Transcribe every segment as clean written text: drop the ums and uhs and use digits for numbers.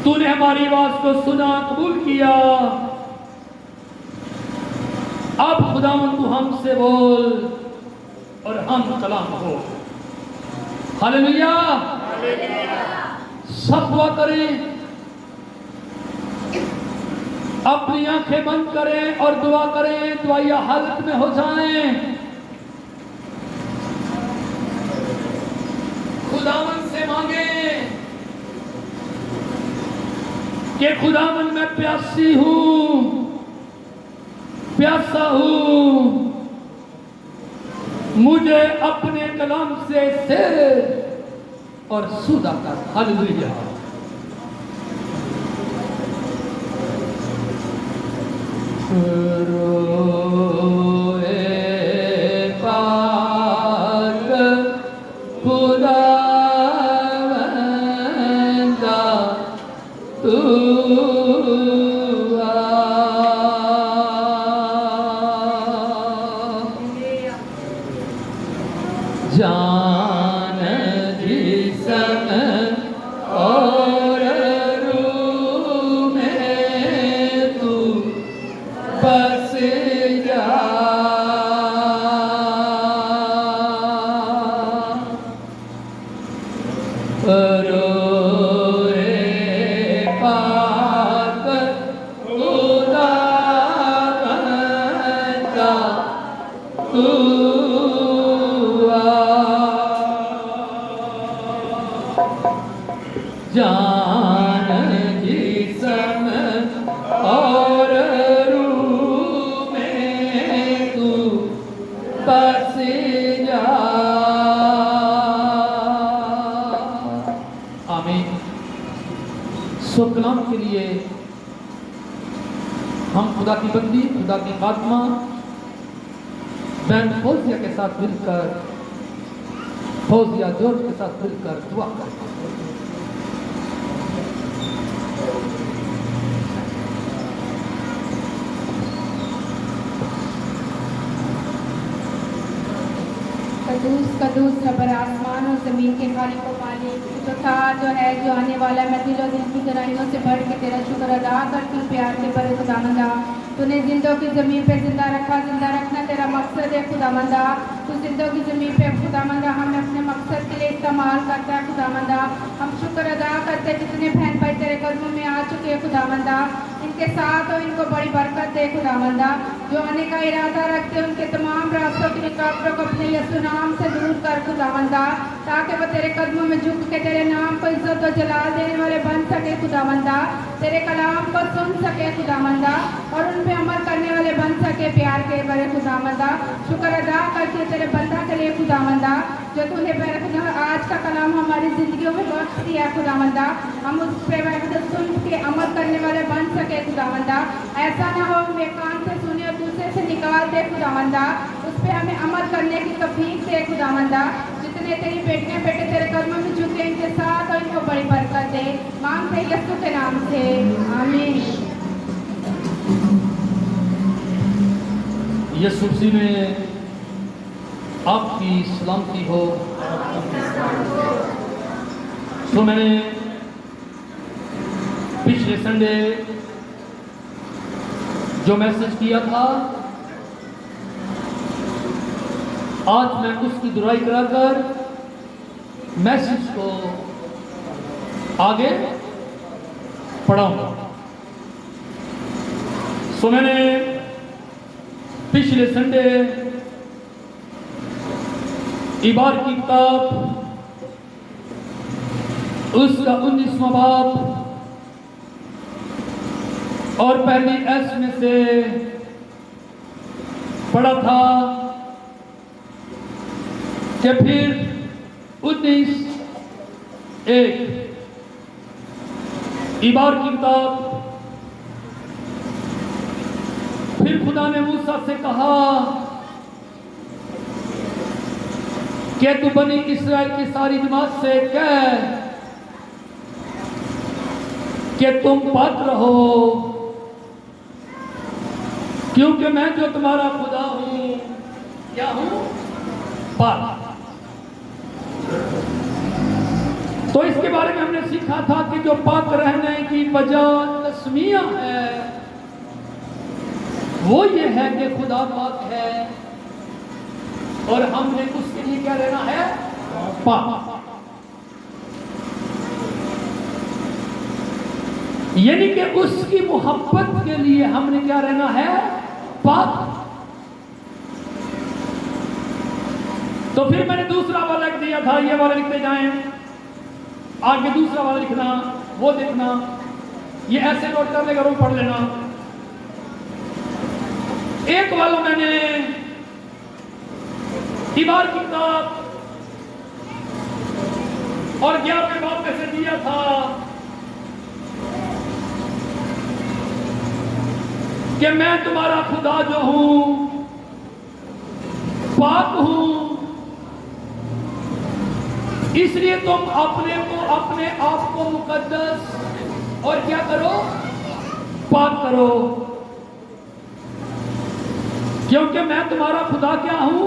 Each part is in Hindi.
तूने हमारी आवाज को सुना, कबूल किया। अब खुदावंद तू हमसे बोल और हम कलाम हो। हालेलुया। सब दुआ करें, अपनी आंखें बंद करें और दुआ करें। दुआया हालत में हो जाएं। खुदावंद से मांगे कि खुदावंद मैं प्यासी हूं, प्यासा हूं, मुझे अपने कलाम से सैर और सुधा कर। हालेलुया। जान जिसम और रूह में तू बस जा। रोए पाक खुदा बंदा तू जान जिसम और रूह में तू बस जा। आमीन। सो कलाम के लिए हम खुदा की बंदी, खुदा की खात्मा बैंड फौजिया के साथ मिलकर, फौजिया जॉर्ज के साथ मिलकर दुआ करते हैं। कदूस कदूस रब्बुल आसमान और ज़मीन के खालिक व मालिक, जो था, जो है, जो आने वाला है। मैं दिलो दिल की गहराइयों से बढ़ के तेरा शुक्र अदा करती हूँ। प्यार के बड़े खुदावंदा, तूने जिंदों की ज़मीन पे जिंदा रखा। जिंदा रखना तेरा मकसद है खुदावंदा। तू जिंदों की ज़मीन पे खुदावंदा हमें अपने मकसद के लिए इस्तेमाल करता है खुदावंदा। हम शुक्र अदा करते हैं जितने बहन भाई तेरे कदमों में आ चुके हैं खुदावंदा। इनके साथ और इनको बड़ी बरकत दे खुदावंदा। जो आने का इरादा रखते हैं उनके तमाम रास्तों की रुकावटों को अपने यीशु नाम से दूर कर खुदावंदा, ताकि वो तेरे कदमों में झुक के तेरे नाम को इज्जत और जलाल देने वाले बन सके खुदावंदा। तेरे कलाम को सुन सके खुदावंदा और उन पे अमल करने वाले बन सके। प्यार के बड़े खुदावंदा, शुक्र अदा करते तेरे बंदा के लिए खुदावंदा, जो तूने आज का कलाम हमारी जिंदगियों में बख्श दिया खुदावंदा। हम उस पे सुन के अमल करने वाले बन सके खुदावंदा। ऐसा ना हो हम एक कान से सुने और दूसरे से निकाल दे खुदावंदा। उस पर हमें अमल करने की तौफीक दे खुदावंदा। जितने तेरी बेटियां बेटे तेरे कदमों में झुके, इनके साथ और इनको बड़ी बरकत दे। मांगते यीशु के नाम से, आमीन। यीशु मसीह में आपकी सलामती हो। तो मैंने पिछले संडे जो मैसेज किया था, आज मैं उसकी दुहाई कराकर मैसेज को आगे पढ़ाऊंगा। सो मैंने पिछले संडे इबार की किताब उसका 19वां बाब और पहली एस में से पढ़ा था कि फिर 19:1 इबार की किताब, फिर खुदा ने मूसा से कहा कि तू बनी इस्राएल की सारी जमात से कह कि तुम पात्र हो, क्योंकि मैं जो तुम्हारा खुदा हूं, क्या हूं? पात्र। तो इसके बारे में हमने सीखा था कि जो पाक रहने की वजह तस्मिया है वो ये है कि खुदा पाक है और हमने उसके लिए क्या रहना है? पाक। यानी कि उसकी मोहब्बत के लिए हमने क्या रहना है? पाक। तो फिर मैंने दूसरा वाला दिया था, ये वाला लिखते जाएं, आगे दूसरा वाला लिखना, वो देखना, ये ऐसे नोट कर लेगा, रोज पढ़ लेना। एक वाला मैंने दीवार की किताब और 11वें बाब में से दिया था कि मैं तुम्हारा खुदा जो हूं पाक हूं, इसलिए तुम अपने आप को मुकद्दस और क्या करो? पाक करो, क्योंकि मैं तुम्हारा खुदा क्या हूं?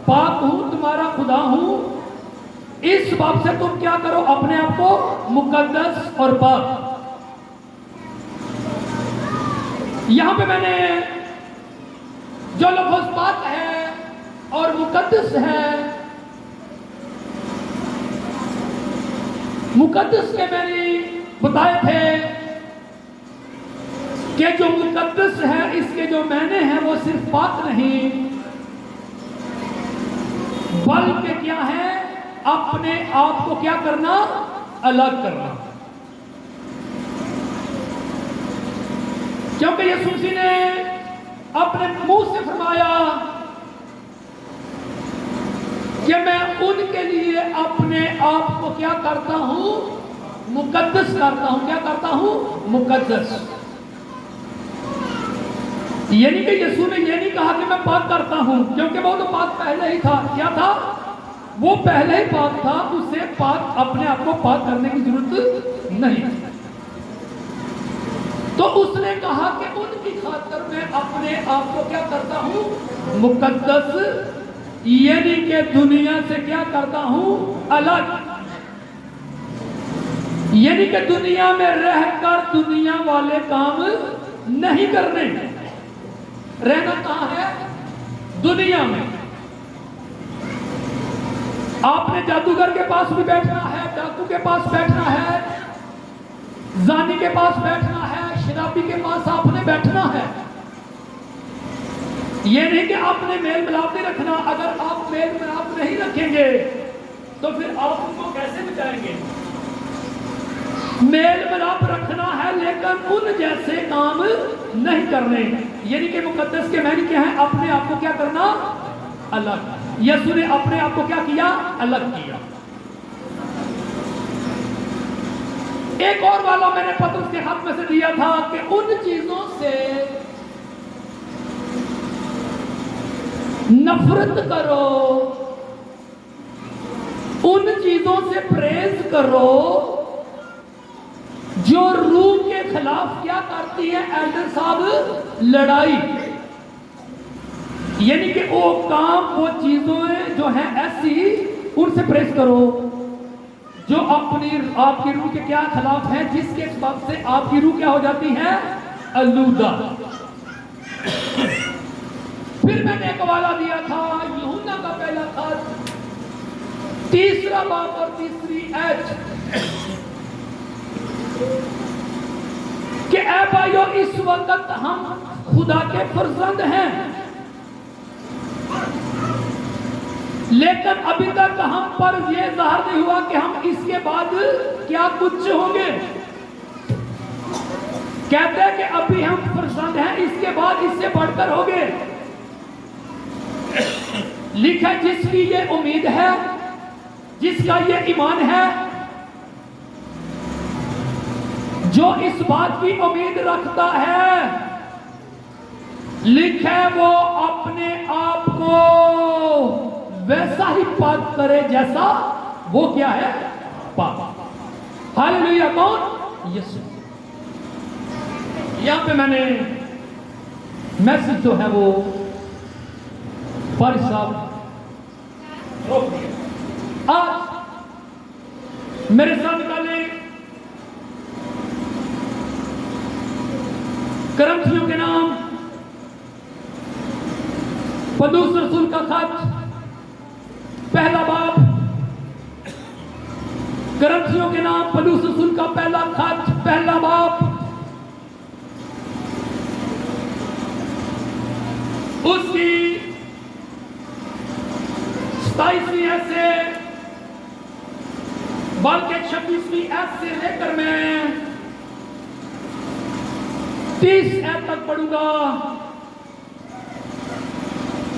पाक हूं, तुम्हारा खुदा हूं। इस बात से तुम क्या करो? अपने आप को मुकद्दस और पाक। यहां पे मैंने जो लफ्ज़ पाक है और मुकद्दस है, मुकद्दस के मैंने बताए थे कि जो मुकद्दस है इसके जो मैंने हैं वो सिर्फ पाक नहीं बल्कि क्या है? अपने आप को क्या करना? अलग करना। क्योंकि यीशु मसीह ने अपने मुंह से फरमाया कि मैं उनके लिए अपने आप को क्या करता हूं? मुकद्दस करता हूं। क्या करता हूं? मुकद्दस। यानी कि यीशु ने ये नहीं कहा कि मैं पाक करता हूं, क्योंकि वो तो पाक पहले ही था। क्या था? वो पहले ही पाक था, उसे पाक अपने आप को पाक करने की जरूरत नहीं। तो उसने कहा कि उनकी खातिर मैं अपने आप को क्या करता हूं? मुकद्दस, यानी कि दुनिया से क्या करता हूं? अलग। यानी कि दुनिया में रहकर दुनिया वाले काम नहीं करने। रहना कहां है? दुनिया में। आपने जादूगर के पास भी बैठना है, डाकू के पास बैठना है, जानी के पास बैठना है, शराबी के पास आपने बैठना है। ये नहीं कि आपने मेल मिलाप नहीं रखना। अगर आप मेल मिलाप नहीं रखेंगे तो फिर आप उनको कैसे बचाएंगे? मेल मिलाप रखना है लेकिन उन जैसे काम नहीं करने। यानी कि मुकद्दस के मायने क्या है? अपने आप को क्या करना? अलग। यीशु ने अपने आप को क्या किया? अलग किया। एक और वाला मैंने पतरस के हाथ में से दिया था कि उन चीजों से नफरत करो, उन चीजों से परहेज करो जो रूह के खिलाफ क्या करती है? एल्डर साहब, लड़ाई। यानी कि वो काम, वो चीजों जो हैं ऐसी, उनसे परहेज करो जो आपकी रूह के क्या खिलाफ है, जिसके सबब से आपकी रूह क्या हो जाती है? आलूदा। फिर मैंने एक वाला दिया था, यूहन्ना का पहला खत, 3 बाब और 3 आयत, कि ऐ भाइयों, इस वक्त हम खुदा के फर्जंद हैं, लेकिन अभी तक हम पर यह ज़ाहिर नहीं हुआ कि हम इसके बाद क्या कुछ होंगे। कहते हैं कि अभी हम फर्जंद हैं, इसके बाद इससे बढ़कर होंगे। लिखा, जिसकी ये उम्मीद है, जिसका ये ईमान है, जो इस बात की उम्मीद रखता है, लिखे वो अपने आप को वैसा ही पाक करे जैसा वो क्या है? पाक। हालेलुया। कौन? यीशु। यहां पे मैंने मैसेज जो है वो फारिस साहब रोक दिया। आज मेरे साथ निकाले करंथियों के नाम, पौलुस रसूल का खत, पहला बाब। करंथियों के नाम, पौलुस रसूल का पहला खत, पहला बाब, उसकी 27वीं ऐसे से बल्कि 26वीं ऐसे से लेकर मैं 30 ऐसे तक पढ़ूंगा।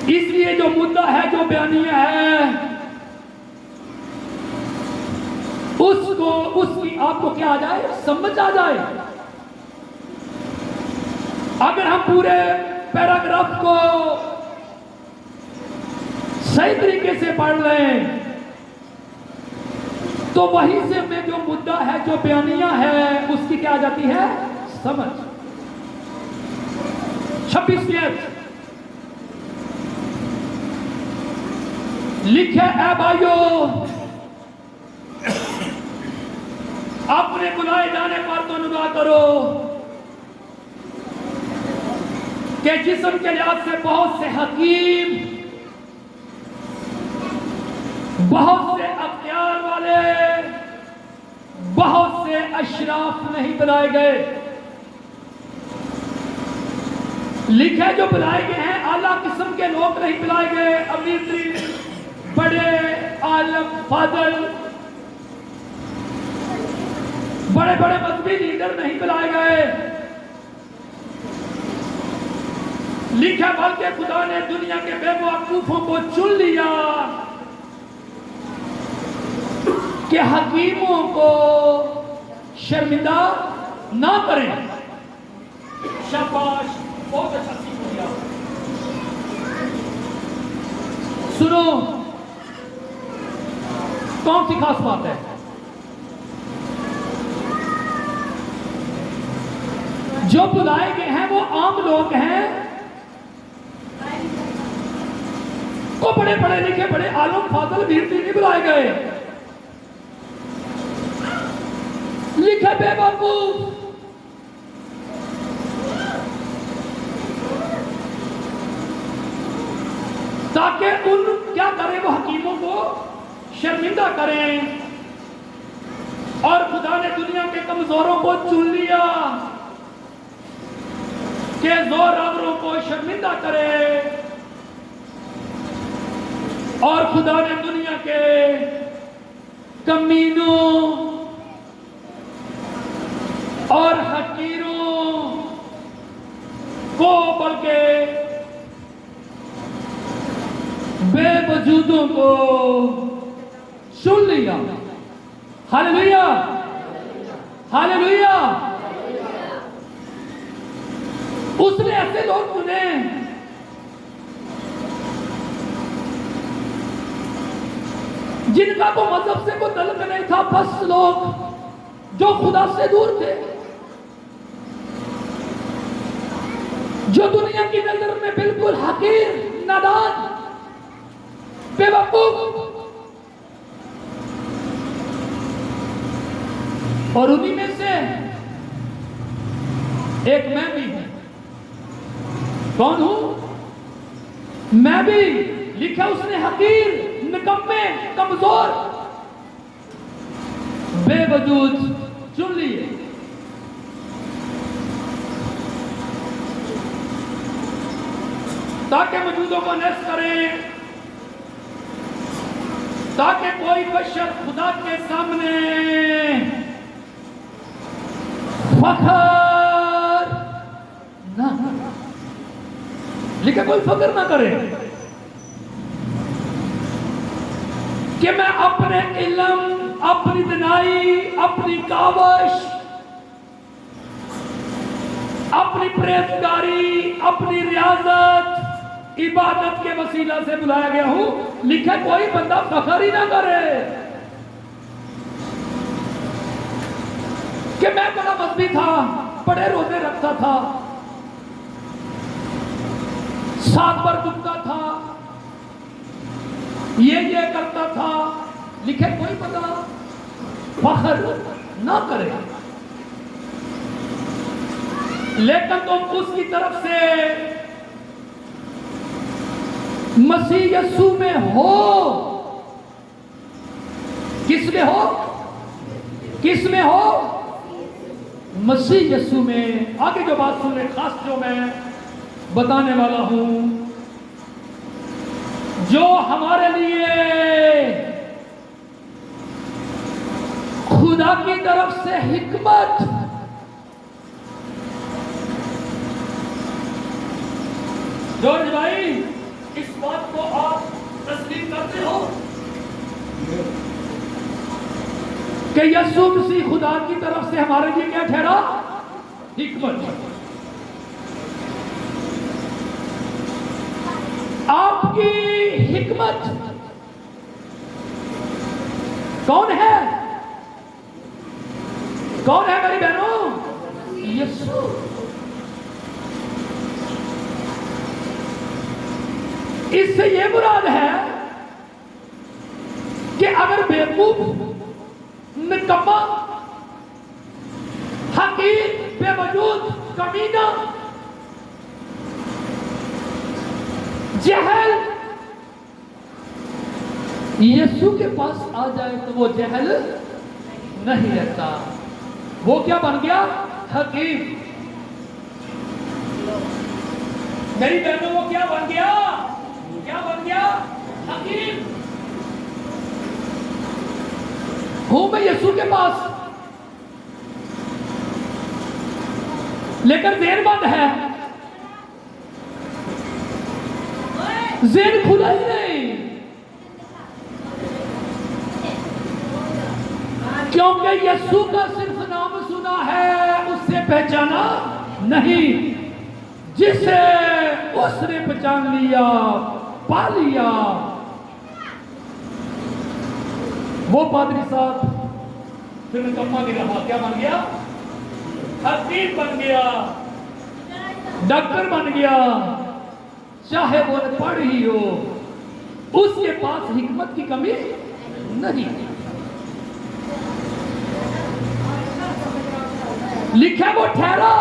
इसलिए जो मुद्दा है, जो बयानिया है, उसकी आपको क्या आ जाए, समझ आ जाए। अगर हम पूरे पैराग्राफ को सही तरीके से पढ़ लें तो वहीं से में जो मुद्दा है, जो बयानिया है, उसकी क्या आ जाती है, समझ। 26 लिखे, ऐ भाइयों, अपने बुलाए जाने पर तो अनुग्रह करो कि जिस्म के लिहाज से बहुत से हकीम, बहुत से अख्तियार वाले, बहुत से अशराफ नहीं बुलाए गए। लिखे जो बुलाए गए हैं, आला किस्म के लोग नहीं बुलाए गए, अमीर बड़े आलम फादल, बड़े बड़े मजहबी लीडर नहीं बुलाए गए। लिखा, बल्कि खुदा ने दुनिया के बेवकूफों को चुन लिया कि हकीमों को शर्मिंदा ना करें। शाबाश, बहुत अच्छा सीख लिया। सुनो, कौन सी खास बात है? जो बुलाए गए हैं वो आम लोग हैं, को बड़े पढ़े लिखे, बड़े आलम फाजल वीर नहीं बुलाए गए। लिखे बेवकूफ, ताकि उन क्या करें, वो हकीमों को शर्मिंदा करें। और खुदा ने दुनिया के कमजोरों को चुन लिया कि जोरावरों को शर्मिंदा करे। और खुदा ने दुनिया के कमीनों और हकीरों को, बल्कि बेवजूदों को सुन लिया। Hallelujah, hallelujah. उसने ऐसे लोग चुने जिनका को मजहब से कोई तल्लुक नहीं था, बस लोग जो खुदा से दूर थे, जो दुनिया की नजर में बिल्कुल हकीर, नादान, बेवकूफ, और उन्हीं में से एक मैं भी हूं। कौन हूं? मैं भी। लिखा उसने हकीर, निकम्मे, कमजोर, बेवजूद चुन लिए ताकि मौजूदों को नष्ट करें, ताकि कोई बशर खुदा के सामने फखर ना, लिखा कोई फखर ना करे कि मैं अपने इल्म, अपनी दिनाई, अपनी कावश, अपनी परहेजगारी, अपनी रियाजत, इबादत के वसीला से बुलाया गया हूं। लिखा कोई बंदा फखर ही ना करे कि मैं बड़ा मजहबी था, बड़े रोजे रखता था, 7 बार दुखता था, ये करता था। लिखे कोई बंदा फख्र ना करें, लेकिन तुम उसकी तरफ से मसीह यीशु में हो। किस में हो? किस में हो? मसीह यीशु में। आगे जो बात सुन रहे, खास जो मैं बताने वाला हूं, जो हमारे लिए खुदा की तरफ से हिकमत, जॉर्ज भाई इस बात को आप तस्लीम करते हो कि यीशु मसीह खुदा की तरफ से हमारे लिए क्या ठहरा? हिकमत। आपकी हिकमत कौन है? कौन है मेरी बहनों? यीशु। इससे ये मुराद है कि अगर बेवकूफ, निकम्मा, हकीर, बेवजूद, कमीना, जहल यीशु के पास आ जाए तो वो जहल नहीं रहता। वो क्या बन गया? हकीम। मेरी बहनों, वो क्या बन गया? क्या बन गया? हकीम। हूं मैं यीशु के पास, लेकिन ज़हन बंद है, ज़हन खुला ही नहीं, क्योंकि यीशु का सिर्फ नाम सुना है, उससे पहचाना नहीं। जिसे उसने पहचान लिया, पा लिया, वो पादरी साहब फिर निकम्मा नहीं रहा। क्या बन गया? हकीम बन गया, डॉक्टर बन गया, चाहे वो पढ़ ही हो, उसके पास हिकमत की कमी नहीं। लिखा वो ठहरा।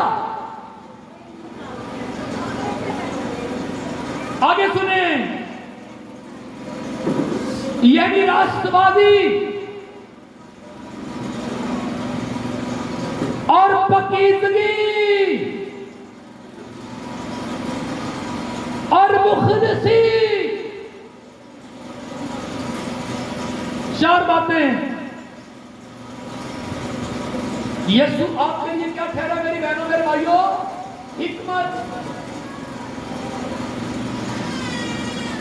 आगे सुने, यानी राष्ट्रवादी और पकीज़गी और मुखलिसी, चार बातें। यीशु आपके लिए क्या ठहरा मेरी बहनों, मेरे भाइयों? हिकमत,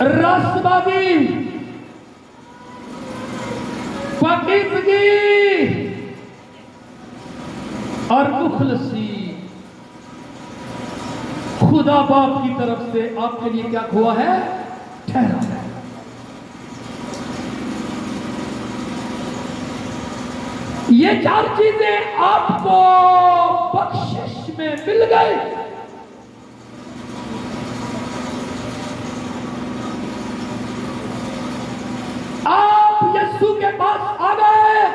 राष्ट्रवादी, पकीज़गी और मुखलिसी। खुदा बाप की तरफ से आपके लिए क्या हुआ है? ठहरा है। ये चार चीजें आपको बख्शिश में मिल गई। आप यीशु के पास आ गए,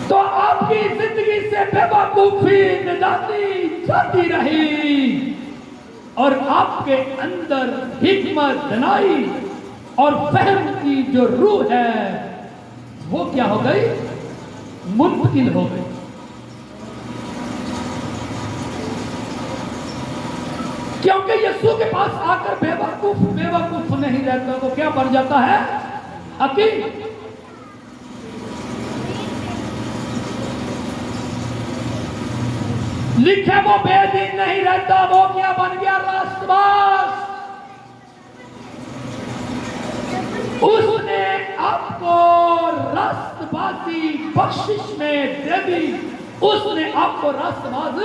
तो आपकी जिंदगी से बेवकूफी निजाती जाती रही और आपके अंदर हिकमत, दनाई और फहम की जो रूह है वो क्या हो गई? मुंतकिल हो गई। क्योंकि यीशु के पास आकर बेवकूफ बेवकूफ नहीं रहता, वो क्या बन जाता है? हकीम। लिखे वो बेदीन नहीं रहता, वो क्या बन गया? राष्ट्रवाद। उसने आपको राष्ट्रवादी बख्शिश में दे दी, उसने आपको राष्ट्रवाद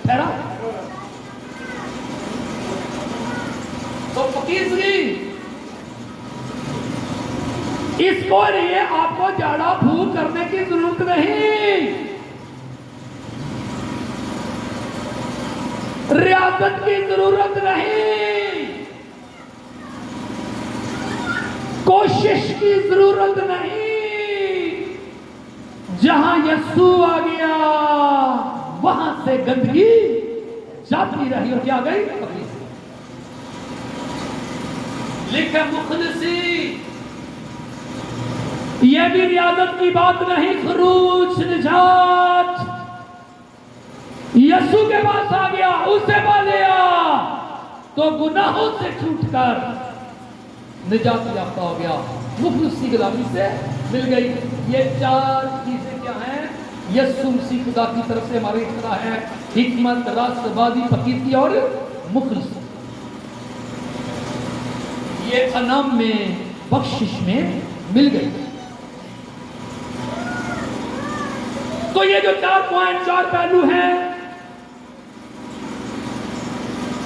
ठहरा। तो फकीज़गी, इसको लिए आपको जाड़ा फूक करने की जरूरत नहीं, रियासत की जरूरत नहीं। कोशिश की जरूरत नहीं, जहां यीशु आ गया वहां से गंदगी जाती रही और क्या गई। लिखा मुखलिसी, यह भी रियादत की बात नहीं, खरूज निजात यीशु के पास आ गया, उसे पा लिया तो गुनाहों से छूटकर निजात याफ्ता हो गया, मुखलिसी गुलामी से मिल गई। ये चार चीजें क्या हैं? यीशु मसीह खुदा की तरफ से हमारी इतना है, हिकमत, रास्तबाजी, फकीरी और मुखलिसी। ये अनाम में, बख्शिश में मिल गई। तो ये जो 4 पॉइंट, 4 पहलू हैं,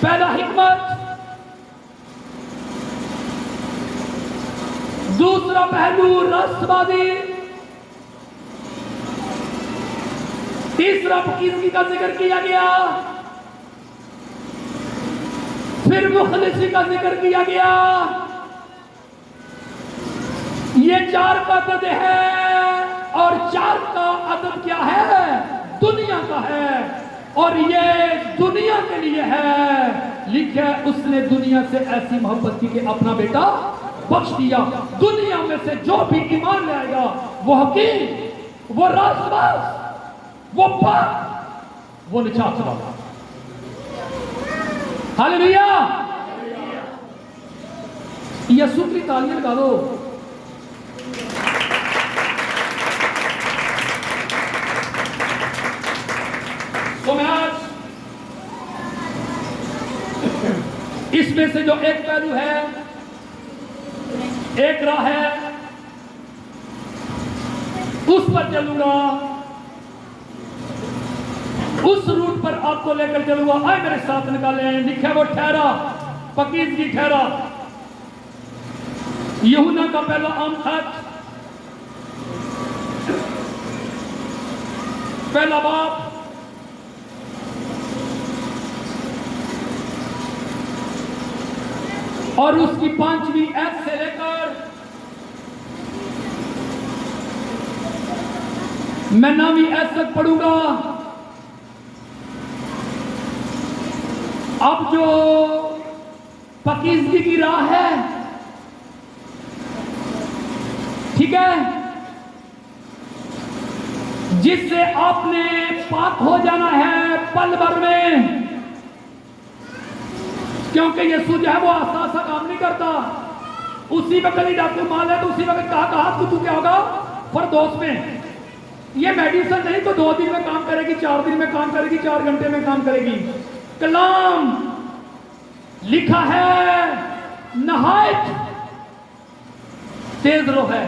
पहला हिकमत, दूसरा पहलू रास्तबाजी, तीसरा फकीरी का जिक्र किया गया, फिर मुखलिसी का जिक्र किया गया। ये 4 का अदद है और 4 का अदद क्या है? दुनिया का है, और ये दुनिया के लिए है। लिखा है उसने दुनिया से ऐसी मोहब्बत की कि अपना बेटा बख्श दिया। दुनिया में से जो भी ईमान लाएगा वो हकीम, वो रास्तबाज, वो पाक, वो निजात वाला। हालेलुया। यीशु की तालियां लगा दो। तो मैं आज इसमें से जो एक पहलू है, एक राह है, उस पर चलूंगा, उस रूट पर आपको लेकर चलूंगा। आए मेरे साथ निकाले। लिखा वो ठहरा, फकीर ठहरा, यूहन्ना का पहला आम खत, पहला बाप, और उसकी 5वीं आयत से लेकर मैं 9वीं आयत तक पढ़ूंगा। अब जो फकीज़गी की राह है, ठीक है, जिससे आपने पाक हो जाना है पल भर में, क्योंकि यीशु जो है वो आसा काम नहीं करता। उसी वक्त कहीं डॉक्टर माल है तो उसी वक्त कहा तू क्या होगा फरदौस में। ये मेडिसिन नहीं तो 2 दिन में काम करेगी, 4 दिन में काम करेगी, 4 घंटे में काम करेगी। कलाम लिखा है नहायत तेज रूह है।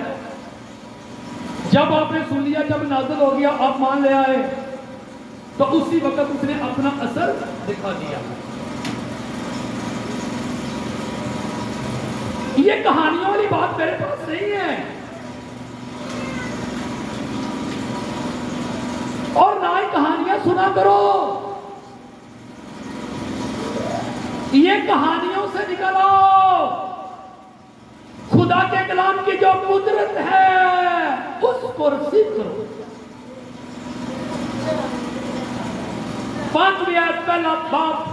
जब आपने सुन लिया, जब नाज़िल हो गया, आप मान ले आए, तो उसी वक्त उसने अपना असर दिखा दिया। ये कहानियों वाली बात मेरे पास नहीं है, और ना ही कहानियां सुना करो। ये कहानियों से निकलो, खुदा के कलाम की जो कुदरत है उसको रसीद करो। 5वीं आयत पहला बाप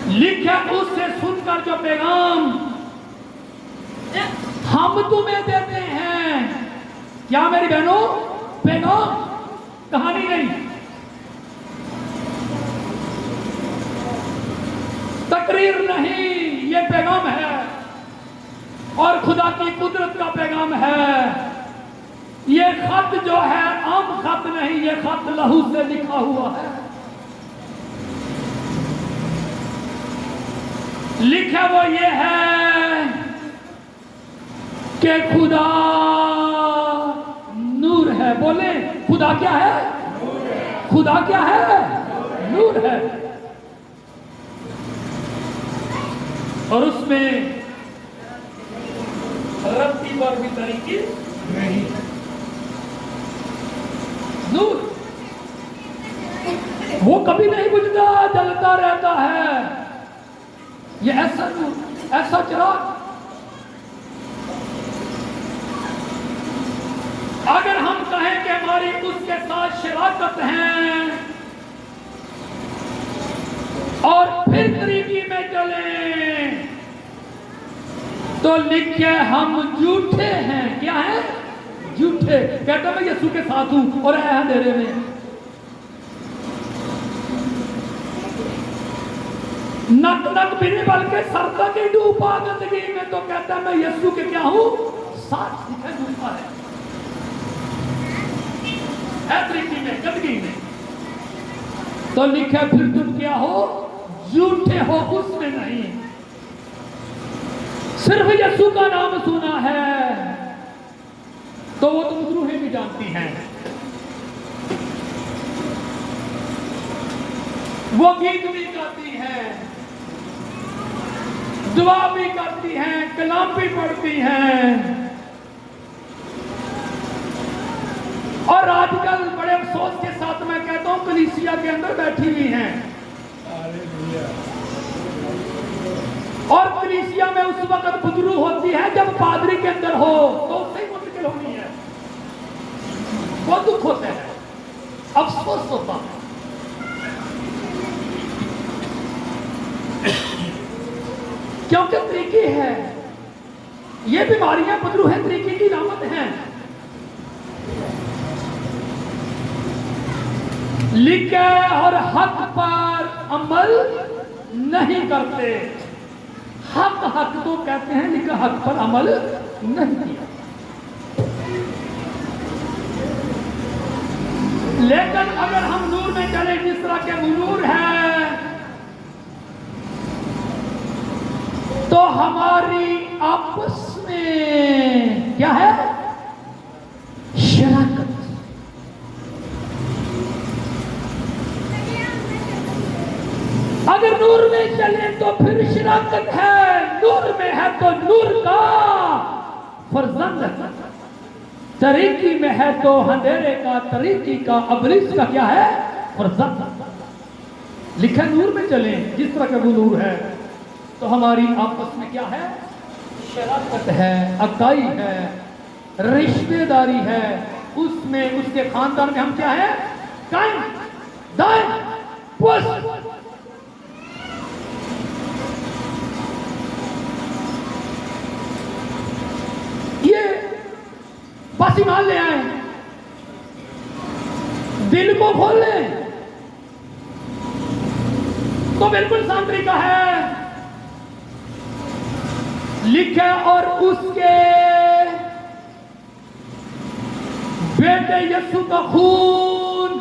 लिखा, उससे सुनकर जो पैगाम हम तुम्हें देते हैं, क्या मेरी बहनों? पैगाम, कहानी नहीं, तकरीर नहीं, ये पैगाम है, और खुदा की कुदरत का पैगाम है। ये खत जो है आम खत नहीं, ये खत लहू से लिखा हुआ है। लिखा वो ये है कि खुदा नूर है। बोले खुदा क्या है? खुदा क्या है? नूर है। और उसमें रत्ती पर भी तरीके नहीं। नूर वो कभी नहीं बुझता, जलता रहता है। ये ऐसा नूर, ऐसा चिराग हमारी उसके साथ शराकत है और फिर तरीकी में चले तो लिखे हम झूठे हैं। क्या है? झूठे। कहता मैं यीशु के साथ हूं और है अंधेरे में। नक नक भी नहीं बल्कि सर तक ही डूबा गंदगी में, तो कहता मैं यीशु के क्या हूं? साथ दिखे डूबा है तरीकी में, गंदगी में। तो लिखे फिर तुम क्या हो? झूठे हो, उसमें नहीं। सिर्फ यीशु का नाम सुना है तो वो तुम रूहें भी जानती हैं, वो गीत भी गाती हैं, दुआ भी करती हैं, कलाम भी पढ़ती हैं। और आजकल बड़े अफसोस के साथ मैं कहता हूं कलीसिया के अंदर बैठी हुई हैं और कलीसिया में उस वक्त बुजुर्ग होती है जब पादरी के अंदर हो, तो उससे ही मुश्किल होनी है। बहुत दुख होता है, अफसोस होता है। क्योंकि तरीकी है, ये बीमारियां बुजुर्ग है, तरीकी की रामत है। लिखे और हक पर अमल नहीं करते। हक हक तो कहते हैं, लेकिन हक पर अमल नहीं किया। लेकिन अगर हम नूर में चले जिस तरह के नूर है तो हमारी आपस में क्या है? शराकत। अगर नूर में चले तो फिर शराकत है, नूर में है तो नूर का फर्जंद है, तरीकी में है तो अंधेरे का, तरीकी का, अबलिस का क्या है? फर्जंद। लिखा नूर में चले जिस तरह का वो नूर है तो हमारी आपस में क्या है? शराकत है, अकाई है, रिश्तेदारी है, उसमें उसके खानदान में हम क्या है? कायम दायम पुष्ट। ये बस ईमान ले आए, दिल को खोल लें तो बिल्कुल आसान तरीका है। लिखे और उसके बेटे यीशु का खून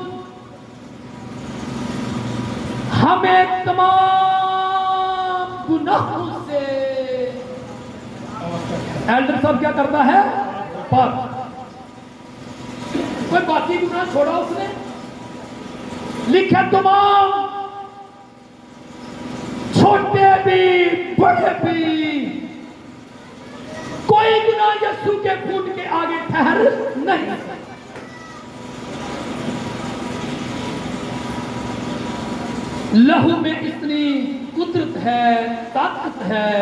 हमें तमाम गुनाहों से, एल्डर साहब क्या करता है? पाप। कोई बाकी गुनाह छोड़ा उसने? लिखे तमाम, छोटे भी बड़े भी, कोई गुनाह यीशु के खून के आगे ठहर नहीं। लहू में इतनी कुदरत है, ताकत है,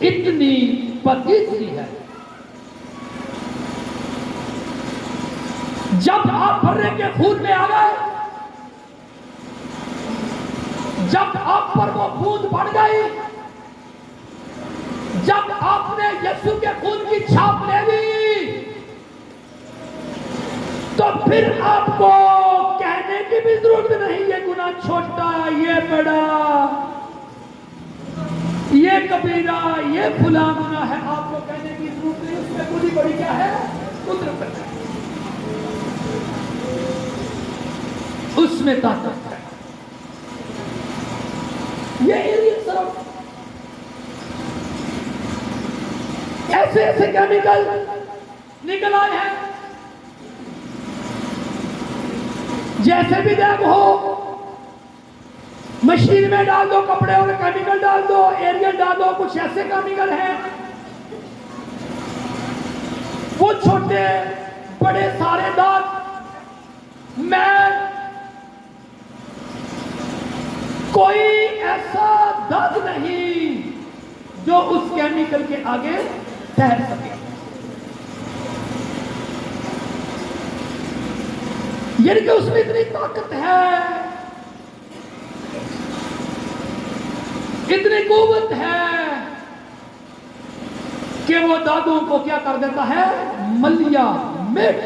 इतनी पवित्रता है। जब आप भर्रे के खून में आ गए, जब आप पर वो बूंद पड़ गई, जब आपने यीशु के खून की छाप ले ली, तो फिर आपको कहने की भी जरूरत नहीं ये गुनाह छोटा, ये बड़ा, ये कबीरा, ये फुला गुनाह है। आपको कहने की जरूरत नहीं, उसमें पूरी बड़ी क्या है? कुदरत है, उसमें ताकत है। ये एरिया सिर्फ ऐसे ऐसे केमिकल निकल आए हैं, जैसे भी देखो मशीन में डाल दो, कपड़े और केमिकल डाल दो, एरियल डाल दो, कुछ ऐसे केमिकल हैं। वो छोटे बड़े सारे दाग मैल, कोई ऐसा दाग नहीं जो उस केमिकल के आगे ठहर सके। यानी कि उसमें इतनी ताकत है, इतनी कुव्वत है कि वो दादों को क्या कर देता है, मलिया मिट।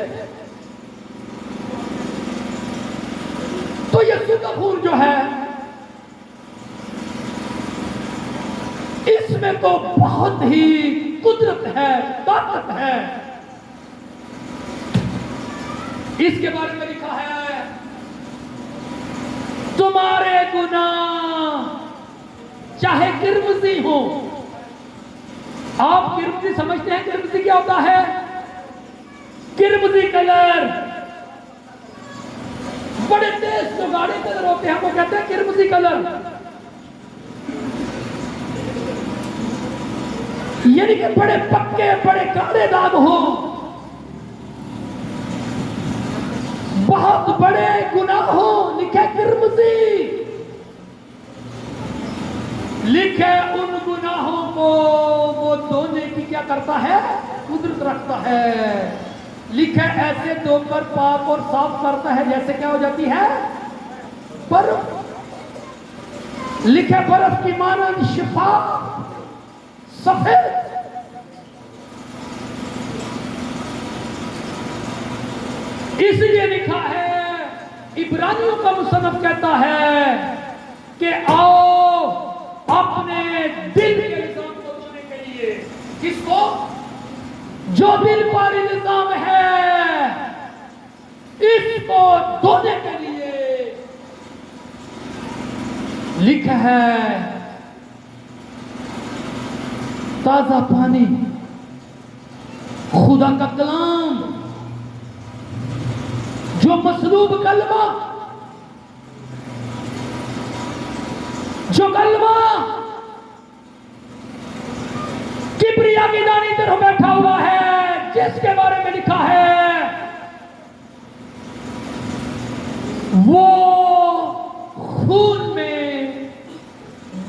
तो यीशु का खून जो है इसमें तो बहुत ही कुदरत है, ताकत है। इसके बारे में लिखा है, तुम्हारे गुनाह चाहे किरमजी हो। आप किरमजी समझते हैं? किरमजी क्या होता है? किरमजी कलर, बड़े तेज जो गाढ़े कलर होते हैं वो कहते हैं किरमजी कलर। यानी कि बड़े पक्के बड़े काले दाग हो, बहुत बड़े गुनाह हो, लिखे किरमजी। लिखे उन गुनाहों को वो धोने की क्या करता है, कुदरत रखता है। लिखे ऐसे धोकर पाक और साफ करता है जैसे क्या हो जाती है, बर्फ। लिखे बर्फ की मानंद शिफा सफेद। इसलिए लिखा है, इब्रानियों का मुसन्नफ कहता है कि आओ अपने दिल के इल्जाम को धोने के लिए। किसको? जो दिल पर इल्जाम है इसको धोने के लिए। लिखा है ताजा पानी, खुदा का कलाम, जो मसलूब कलमा, जो कलमा किबरिया की दानी तरफ बैठा हुआ है, जिसके बारे में लिखा है वो खून में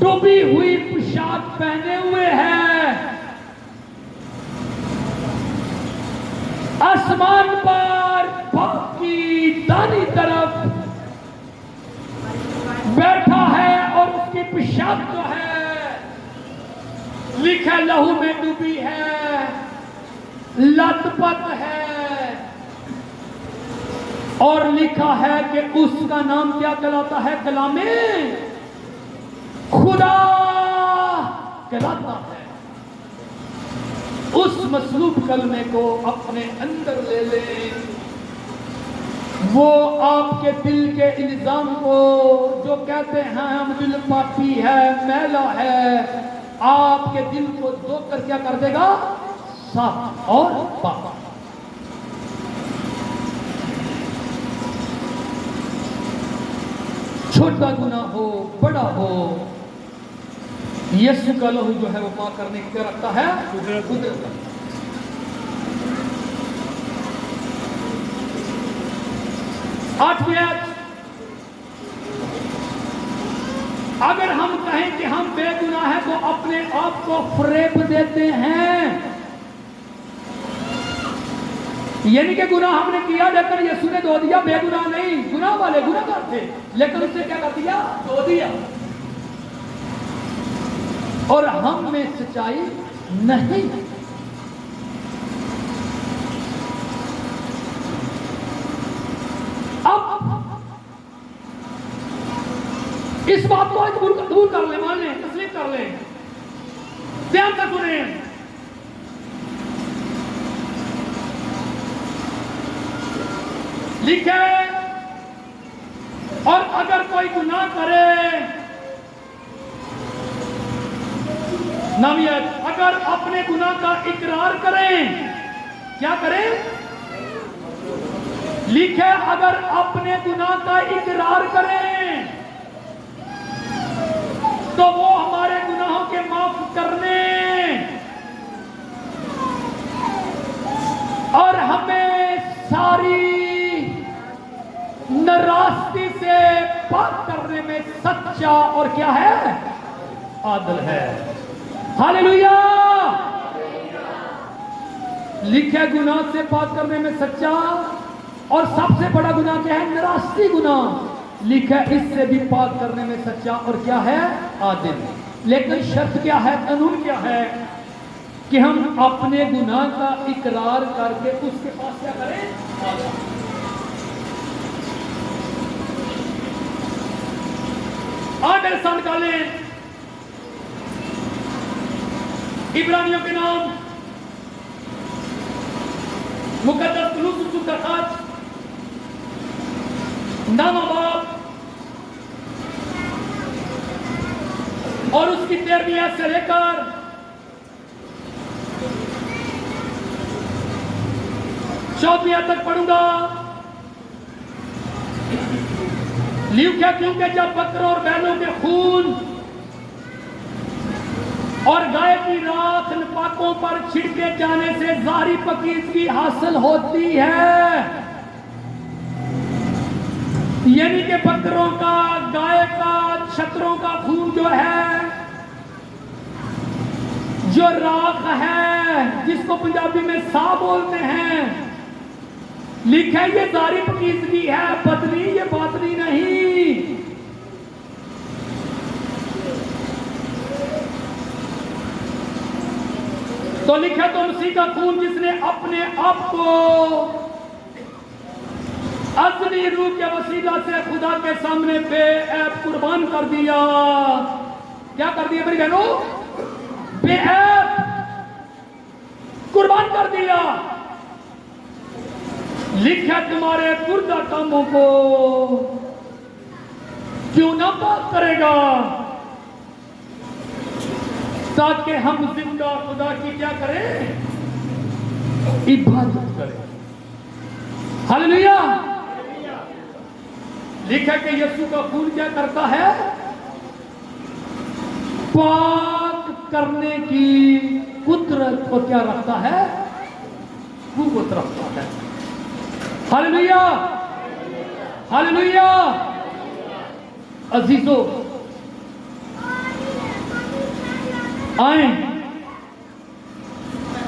डूबी हुई पोशाक पहने हुए है, आसमान पर बाप की दानी तरफ बैठा है और उसकी पोशाक जो है लिखा लहू में डूबी है, लथपथ है। और लिखा है कि उसका नाम क्या कहलाता है, कलामे खुदा कहलाता है। उस मसलूब कलमे को अपने अंदर ले लें, वो आपके दिल के इल्जाम को जो कहते हैं हम दिल पापी है, मैला है, आपके दिल को धोकर क्या कर देगा, साफ और पाक। छोटा गुनाह हो बड़ा हो, यीशु का लहू जो है वो पाक करने के रखता है कुदरत। आठवीं आयत, अगर हम कहें कि हम बेगुनाह हैं तो अपने आप को फरेब देते हैं। यानी कि गुनाह हमने किया लेकिन यीशु ने धो दिया, बेगुनाह नहीं, गुनाह वाले गुनाहगार थे, लेकिन उसने क्या कर दिया, धो दिया। और हम में सच्चाई नहीं। अब इस बात को दूर कर ले, मान ले, तस्लीम कर ले, ध्यान से सुने। लिखे, और अगर कोई गुनाह करे, नवियत, अगर अपने गुनाह का इकरार करें, क्या करें? लिखे, अगर अपने गुनाह का इकरार करें तो वो हमारे गुनाहों के माफ करने और हमें सारी नाराजगी से पाक करने में सच्चा और क्या है, आदल है। हालेलुया। लिखे, गुनाह से पाक करने में सच्चा और सबसे बड़ा गुनाह क्या है? निराश्री गुनाह। लिखा है इससे भी पाक करने में सच्चा और क्या है? आदिल। लेकिन शर्त क्या है, कानून क्या है कि हम अपने गुनाह का इकरार करके उसके पास क्या करें? आगे साल निकालें इब्रानियों के नाम, मुकद्दस कुलूस का खत, नामा बाप और उसकी 13वीं आयत से लेकर 14वीं आयत तक पढ़ूंगा। लिखा क्योंकि जब बकरों और बैलों के खून और गाय की राख नापाकों पर छिड़के जाने से जारी पकीज़गी हासिल होती है, यानी कि बकरों का, गाय का, छतरों का खून जो है, जो राख है, जिसको पंजाबी में सा बोलते हैं, लिखा है ये जारी पकीज़गी है, बदनी, ये बातनी नहीं। तो लिखा तो मसीह का खून जिसने अपने आप को असली रूह के वसीला से खुदा के सामने बेऐब कुर्बान कर दिया। क्या कर दिया मेरी बहनों? बेऐब कुर्बान कर दिया। लिखा तुम्हारे पुरजा कामों को क्यों ना पाक करेगा, ताकि हम जिंदा खुदा की क्या करें? इबादत करें। हालेलुया। लिखा कि यीशु का खून क्या करता है? पाक करने की कुदरत को क्या रखता है? कुव्वत रखता है। Hallelujah, hallelujah. अजीजों, आए